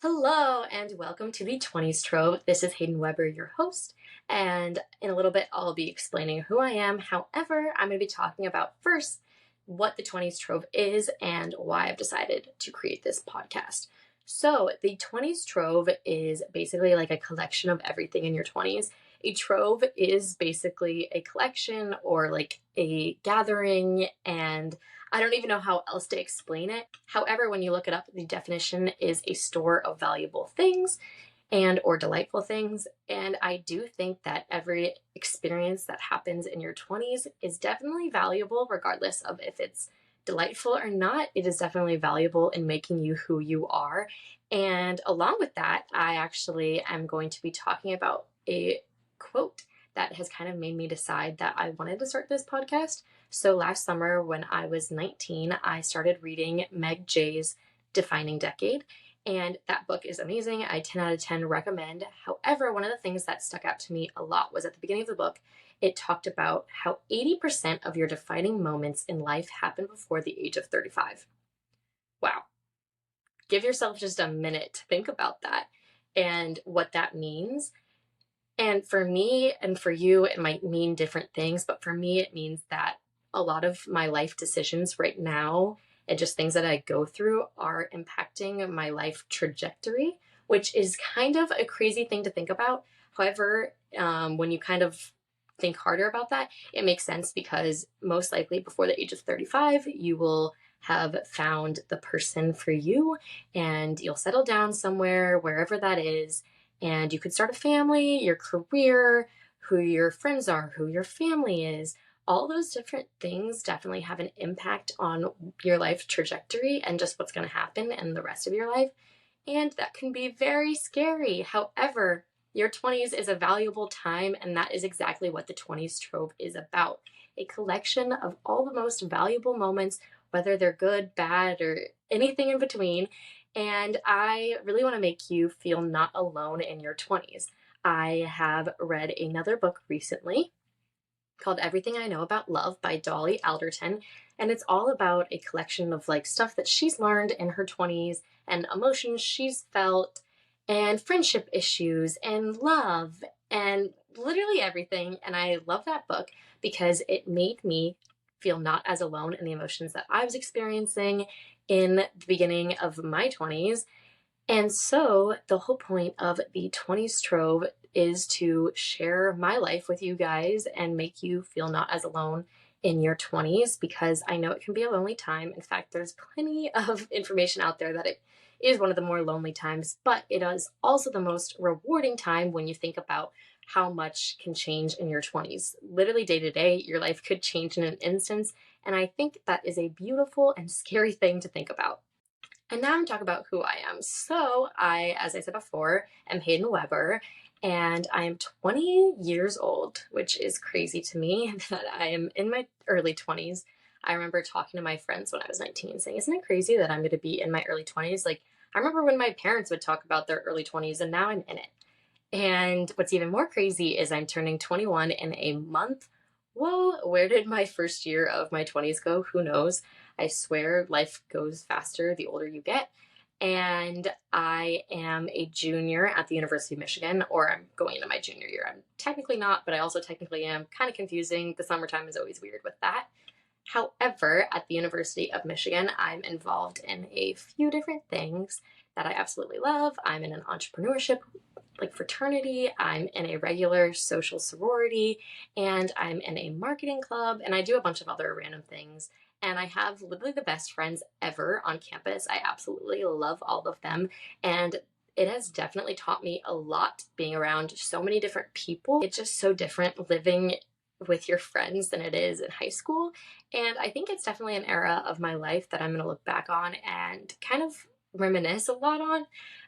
Hello and welcome to the Twenties Trove. This is Hayden Weber, your host, and in a little bit I'll be explaining who I am. However, I'm going to be talking about first what the Twenties Trove is and why I've decided to create this podcast. So, the Twenties Trove is basically like a collection of everything in your 20s. A trove is basically a collection or like a gathering, and I don't even know how else to explain it. However, when you look it up, the definition is a store of valuable things and or delightful things. And I do think that every experience that happens in your 20s is definitely valuable, regardless of if it's delightful or not. It is definitely valuable in making you who you are. And along with that, I actually am going to be talking about a quote that has kind of made me decide that I wanted to start this podcast. So last summer when I was 19, I started reading Meg Jay's Defining Decade. And that book is amazing. I 10 out of 10 recommend. However, one of the things that stuck out to me a lot was at the beginning of the book, it talked about how 80% of your defining moments in life happen before the age of 35. Wow. Give yourself just a minute to think about that and what that means. And for me and for you, it might mean different things, but for me, it means that a lot of my life decisions right now and just things that I go through are impacting my life trajectory, which is kind of a crazy thing to think about. However, when you kind of think harder about that, it makes sense because most likely before the age of 35, you will have found the person for you and you'll settle down somewhere, wherever that is. And you could start a family, your career, who your friends are, who your family is. All those different things definitely have an impact on your life trajectory and just what's going to happen in the rest of your life. And that can be very scary. However, your 20s is a valuable time, and that is exactly what the 20s Trove is about. A collection of all the most valuable moments, whether they're good, bad, or anything in between. And I really want to make you feel not alone in your 20s. I have read another book recently called Everything I Know About Love by Dolly Alderton. And it's all about a collection of like stuff that she's learned in her 20s and emotions she's felt and friendship issues and love and literally everything. And I love that book because it made me feel not as alone in the emotions that I was experiencing in the beginning of my 20s. And so the whole point of the 20s Trove is to share my life with you guys and make you feel not as alone in your 20s, because I know it can be a lonely time. In fact, there's plenty of information out there that it is one of the more lonely times, but it is also the most rewarding time when you think about how much can change in your 20s. Literally day to day, your life could change in an instance. And I think that is a beautiful and scary thing to think about. And now I'm going to talk about who I am. So I, as I said before, am Hayden Weber, and I am 20 years old, which is crazy to me that I am in my early 20s. I remember talking to my friends when I was 19 saying, isn't it crazy that I'm going to be in my early 20s? Like, I remember when my parents would talk about their early 20s, and now I'm in it. And what's even more crazy is I'm turning 21 in a month. Whoa, where did my first year of my 20s go? Who knows? I swear life goes faster the older you get. And I am a junior at the University of Michigan, or I'm going into my junior year. I'm technically not, but I also technically am. Kind of confusing. The summertime is always weird with that. However, at the University of Michigan, I'm involved in a few different things that I absolutely love. I'm in an entrepreneurship like fraternity, I'm in a regular social sorority, and I'm in a marketing club, and I do a bunch of other random things. And I have literally the best friends ever on campus. I absolutely love all of them. And it has definitely taught me a lot being around so many different people. It's just so different living with your friends than it is in high school. And I think it's definitely an era of my life that I'm going to look back on and kind of reminisce a lot on,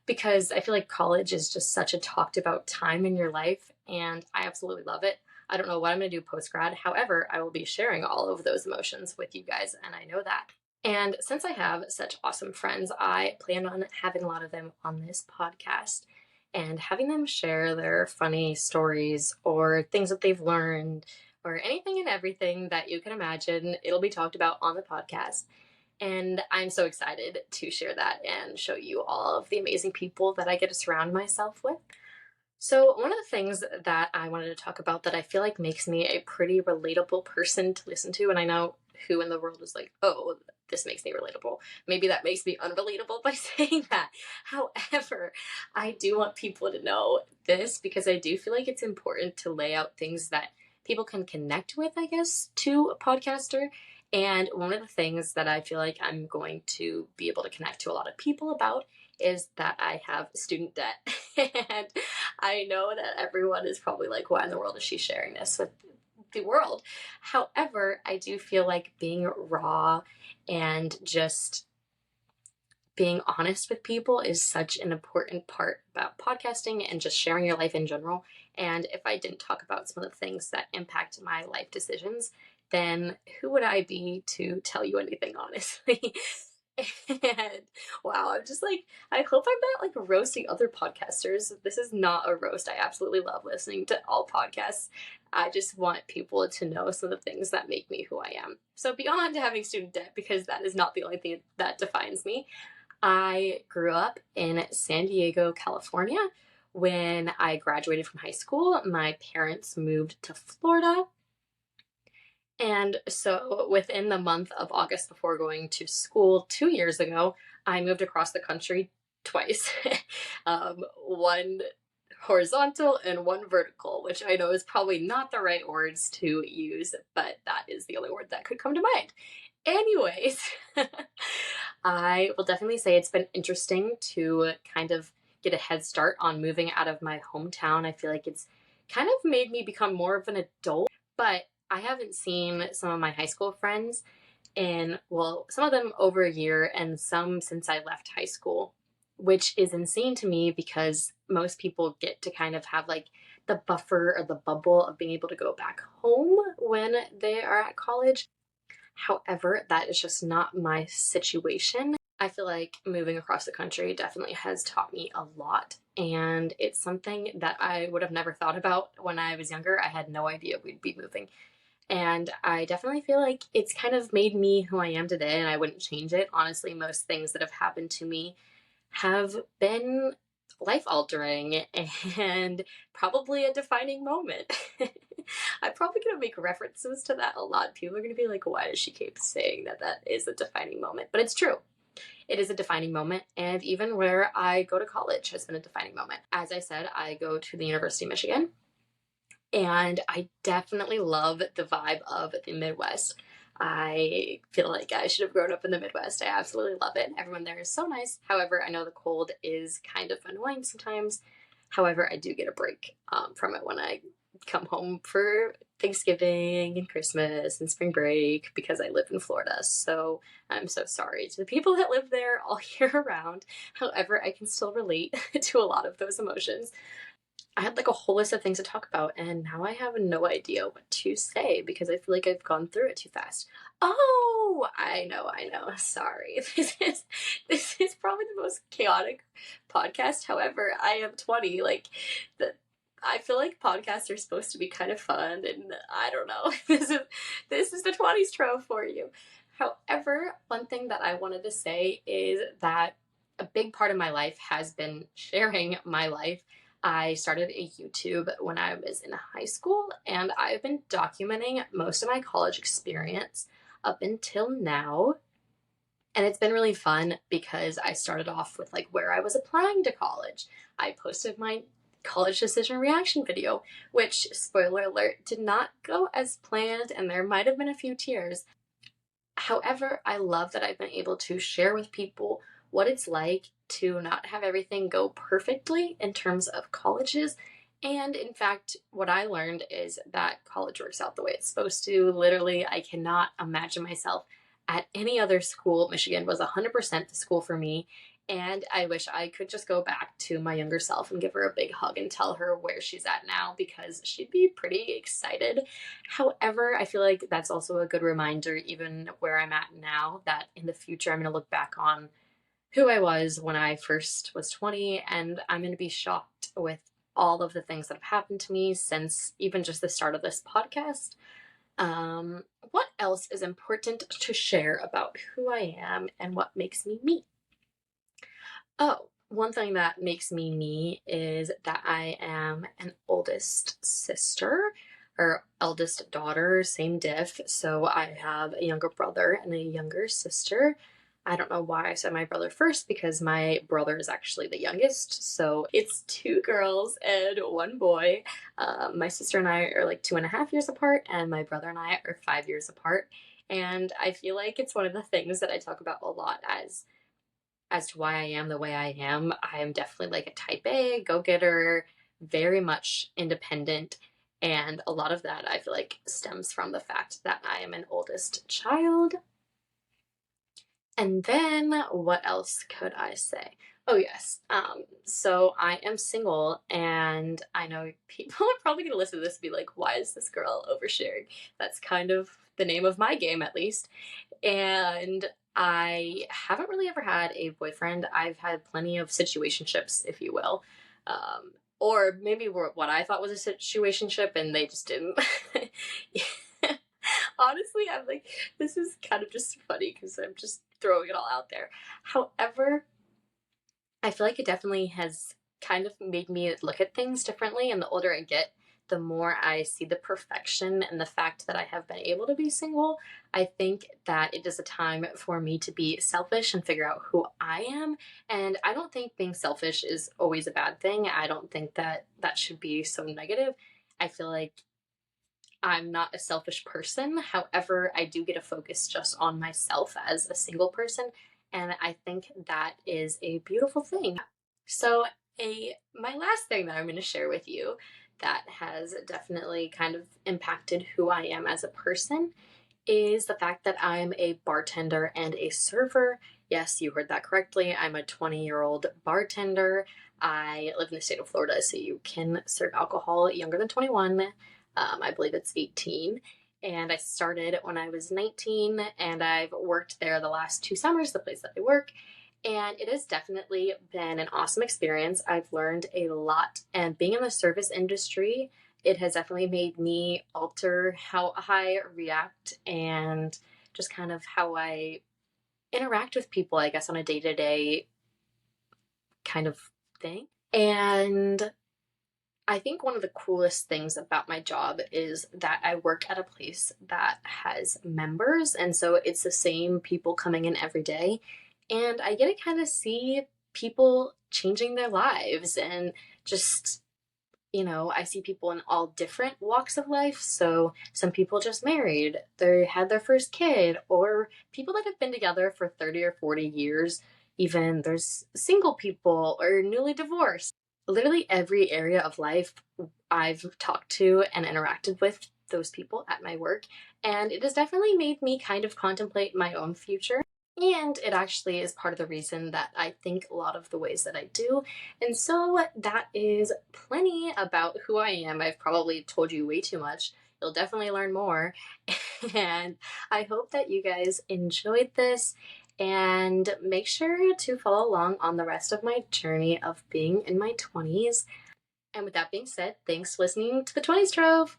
because I feel like college is just such a talked about time in your life, and I absolutely love it. I don't know what I'm going to do post-grad. However, I will be sharing all of those emotions with you guys, and I know that. And since I have such awesome friends, I plan on having a lot of them on this podcast and having them share their funny stories or things that they've learned or anything and everything that you can imagine. It'll be talked about on the podcast. And I'm so excited to share that and show you all of the amazing people that I get to surround myself with. So, one of the things that I wanted to talk about that I feel like makes me a pretty relatable person to listen to, and I know who in the world is like, oh, this makes me relatable. Maybe that makes me unrelatable by saying that. However, I do want people to know this because I do feel like it's important to lay out things that people can connect with, I guess, to a podcaster. And one of the things that I feel like I'm going to be able to connect to a lot of people about is that I have student debt. And I know that everyone is probably like, why in the world is she sharing this with the world? However, I do feel like being raw and just being honest with people is such an important part about podcasting and just sharing your life in general. And if I didn't talk about some of the things that impact my life decisions, then who would I be to tell you anything honestly? And wow, I'm just like, I hope I'm not like roasting other podcasters. This is not a roast. I absolutely love listening to all podcasts. I just want people to know some of the things that make me who I am. So, beyond having student debt, because that is not the only thing that defines me, I grew up in San Diego, California. When I graduated from high school, my parents moved to Florida. And so within the month of August before going to school 2 years ago, I moved across the country twice. One horizontal and one vertical, which I know is probably not the right words to use, but that is the only word that could come to mind. Anyways, I will definitely say it's been interesting to kind of get a head start on moving out of my hometown. I feel like it's kind of made me become more of an adult, but I haven't seen some of my high school friends in, well, some of them over a year and some since I left high school, which is insane to me because most people get to kind of have like the buffer or the bubble of being able to go back home when they are at college. However, that is just not my situation. I feel like moving across the country definitely has taught me a lot. And it's something that I would have never thought about when I was younger. I had no idea we'd be moving. And I definitely feel like it's kind of made me who I am today, and I wouldn't change it. Honestly, most things that have happened to me have been life altering and probably a defining moment. I'm probably going to make references to that a lot. People are going to be like, why does she keep saying that that is a defining moment? But it's true. It is a defining moment. And even where I go to college has been a defining moment. As I said, I go to the University of Michigan. And I definitely love the vibe of the Midwest. I feel like I should have grown up in the Midwest. I absolutely love it. Everyone there is so nice. However, I know the cold is kind of annoying sometimes. However, I do get a break from it when I come home for Thanksgiving and Christmas and spring break because I live in Florida. So I'm so sorry to the people that live there all year round. However, I can still relate to a lot of those emotions. I had like a whole list of things to talk about, and now I have no idea what to say because I feel like I've gone through it too fast. Oh, I know. Sorry. This is probably the most chaotic podcast. However, I am 20. Like the I feel like podcasts are supposed to be kind of fun, and I don't know. This is the 20s trove for you. However, one thing that I wanted to say is that a big part of my life has been sharing my life. I started a YouTube when I was in high school, and I've been documenting most of my college experience up until now. And it's been really fun because I started off with like where I was applying to college. I posted my college decision reaction video, which, spoiler alert, did not go as planned, and there might have been a few tears. However, I love that I've been able to share with people what it's like to not have everything go perfectly in terms of colleges. And in fact, what I learned is that college works out the way it's supposed to. Literally, I cannot imagine myself at any other school. Michigan was 100% the school for me. And I wish I could just go back to my younger self and give her a big hug and tell her where she's at now because she'd be pretty excited. However, I feel like that's also a good reminder, even where I'm at now, that in the future I'm going to look back on who I was when I first was 20, and I'm going to be shocked with all of the things that have happened to me since even just the start of this podcast. What else is important to share about who I am and what makes me me? Oh, one thing that makes me me is that I am an oldest sister or eldest daughter, same diff. So I have a younger brother and a younger sister. I don't know why I said my brother first because my brother is actually the youngest. So it's two girls and one boy. My sister and I are like 2.5 years apart, and my brother and I are 5 years apart. And I feel like it's one of the things that I talk about a lot as to why I am the way I am. I am definitely like a type A, go getter, very much independent. And a lot of that I feel like stems from the fact that I am an oldest child. And then what else could I say? Oh, yes. So I am single, and I know people are probably going to listen to this and be like, why is this girl oversharing? That's kind of the name of my game, at least. And I haven't really ever had a boyfriend. I've had plenty of situationships, if you will. Or maybe what I thought was a situationship and they just didn't. Honestly, I'm like, this is kind of just funny because I'm just throwing it all out there. However, I feel like it definitely has kind of made me look at things differently. And the older I get, the more I see the perfection and the fact that I have been able to be single. I think that it is a time for me to be selfish and figure out who I am. And I don't think being selfish is always a bad thing. I don't think that that should be so negative. I feel like I'm not a selfish person. However, I do get to focus just on myself as a single person. And I think that is a beautiful thing. So, my last thing that I'm going to share with you that has definitely kind of impacted who I am as a person is the fact that I'm a bartender and a server. Yes, you heard that correctly. I'm a 20-year-old bartender. I live in the state of Florida, so you can serve alcohol younger than 21. I believe it's 18. And I started when I was 19, and I've worked there the last 2 summers, the place that I work. And it has definitely been an awesome experience. I've learned a lot. And being in the service industry, it has definitely made me alter how I react and just kind of how I interact with people, I guess, on a day to day kind of thing. And I think one of the coolest things about my job is that I work at a place that has members. And so it's the same people coming in every day. And I get to kind of see people changing their lives and just, I see people in all different walks of life. So some people just married, they had their first kid, or people that have been together for 30 or 40 years. Even there's single people or newly divorced. Literally every area of life I've talked to and interacted with those people at my work. And it has definitely made me kind of contemplate my own future. And it actually is part of the reason that I think a lot of the ways that I do. And so that is plenty about who I am. I've probably told you way too much. You'll definitely learn more. And I hope that you guys enjoyed this and make sure to follow along on the rest of my journey of being in my 20s. And with that being said, thanks for listening to the 20s Trove.